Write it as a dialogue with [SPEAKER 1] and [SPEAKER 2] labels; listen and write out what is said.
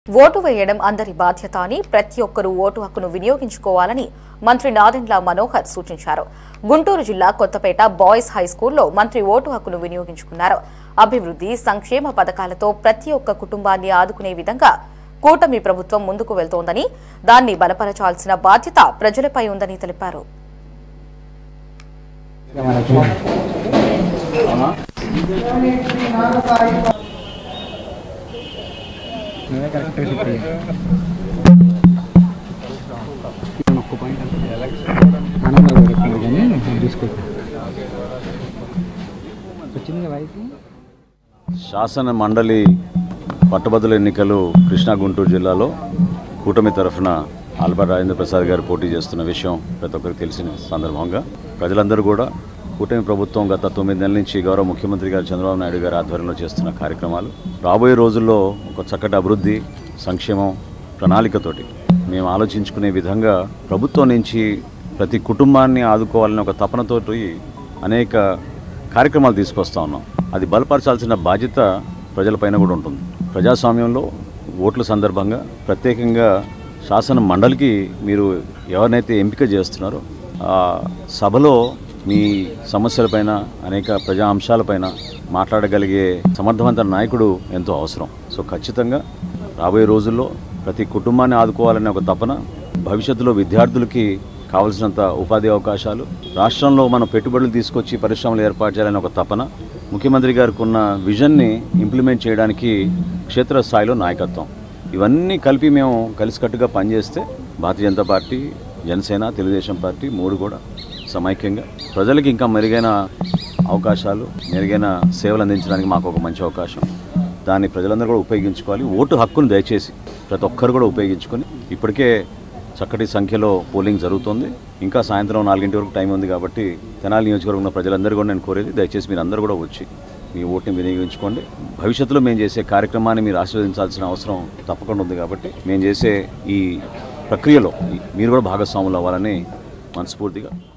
[SPEAKER 1] Vote వేయడం అందరి బాధ్యత అని ప్రతి ఒక్కరూ ఓటు హక్కును వినియోగించుకోవాలని మంత్రి నాదెండ్ల మనోహర్ సూచించారు. గుంటూరు జిల్లా కొత్తపేట బాయ్స్ హైస్కూల్లో మంత్రి ఓటు హక్కును వినియోగించుకున్నారు. అభివృద్ధి, సంక్షేమ పథకాలతో ప్రతి ఒక్క కుటుంబాన్ని ఆదుకునే విధంగా కూటమి ప్రభుత్వం ముందుకు వెళ్తోందని, దాన్ని బలపరచాల్సిన బాధ్యత ప్రజలపై ఉందని తెలిపారు.
[SPEAKER 2] శాసన మండలి పట్టభద్రుల ఎన్నికలు కృష్ణా గుంటూరు జిల్లాలో కూటమి తరఫున ఆల్బర్ట్ రాజేంద్ర ప్రసాద్ గారు పోటీ చేస్తున్న విషయం ప్రతి ఒక్కరికి తెలిసిన సందర్భంగా ప్రజలందరూ కూడా కూటమి ప్రభుత్వం గత 9 నెలల నుంచి గౌరవ ముఖ్యమంత్రి గారు చంద్రబాబు నాయుడు గారి ఆధ్వర్యంలో చేస్తున్న కార్యక్రమాలు రాబోయే రోజుల్లో ఒక చక్కటి అభివృద్ధి, సంక్షేమం ప్రణాళికతోటి మేము ఆలోచించుకునే విధంగా ప్రభుత్వం నుంచి ప్రతి కుటుంబాన్ని ఆదుకోవాలనే ఒక తపనతోటి అనేక కార్యక్రమాలు తీసుకొస్తా ఉన్నాం. అది బలపరచాల్సిన బాధ్యత ప్రజలపైన కూడా ఉంటుంది. ప్రజాస్వామ్యంలో ఓట్ల సందర్భంగా ప్రత్యేకంగా శాసన మండలికి మీరు ఎవరినైతే ఎంపిక చేస్తున్నారో ఆ సభలో మీ సమస్యలపైన, అనేక ప్రజా అంశాలపైన మాట్లాడగలిగే సమర్థవంత నాయకుడు ఎంతో అవసరం. సో ఖచ్చితంగా రాబోయే రోజుల్లో ప్రతి కుటుంబాన్ని ఆదుకోవాలనే ఒక తపన, భవిష్యత్తులో విద్యార్థులకి కావలసినంత ఉపాధి అవకాశాలు, రాష్ట్రంలో మనం పెట్టుబడులు తీసుకొచ్చి పరిశ్రమలు ఏర్పాటు చేయాలనే ఒక తపన, ముఖ్యమంత్రి గారికి ఉన్న విజన్ని ఇంప్లిమెంట్ చేయడానికి క్షేత్రస్థాయిలో నాయకత్వం, ఇవన్నీ కలిపి మేము కలిసికట్టుగా పనిచేస్తే భారతీయ జనతా పార్టీ, జనసేన, తెలుగుదేశం పార్టీ మూడు కూడా సమైక్యంగా ప్రజలకు ఇంకా మెరుగైన అవకాశాలు, మెరుగైన సేవలు అందించడానికి మాకు ఒక మంచి అవకాశం. దాన్ని ప్రజలందరూ కూడా ఉపయోగించుకోవాలి. ఓటు హక్కును దయచేసి ప్రతి ఒక్కరు కూడా ఉపయోగించుకొని, ఇప్పటికే చక్కటి సంఖ్యలో పోలింగ్ జరుగుతుంది. ఇంకా సాయంత్రం 4 వరకు టైం ఉంది కాబట్టి తెనాలి నియోజకవర్గం ఉన్న ప్రజలందరూ కూడా నేను కోరేది, దయచేసి మీరు అందరూ కూడా వచ్చి మీ ఓటుని వినియోగించుకోండి. భవిష్యత్తులో మేము చేసే కార్యక్రమాన్ని మీరు ఆశీర్వదించాల్సిన అవసరం తప్పకుండా ఉంది. కాబట్టి మేము చేసే ఈ ప్రక్రియలో మీరు కూడా భాగస్వాములు అవ్వాలని మనస్ఫూర్తిగా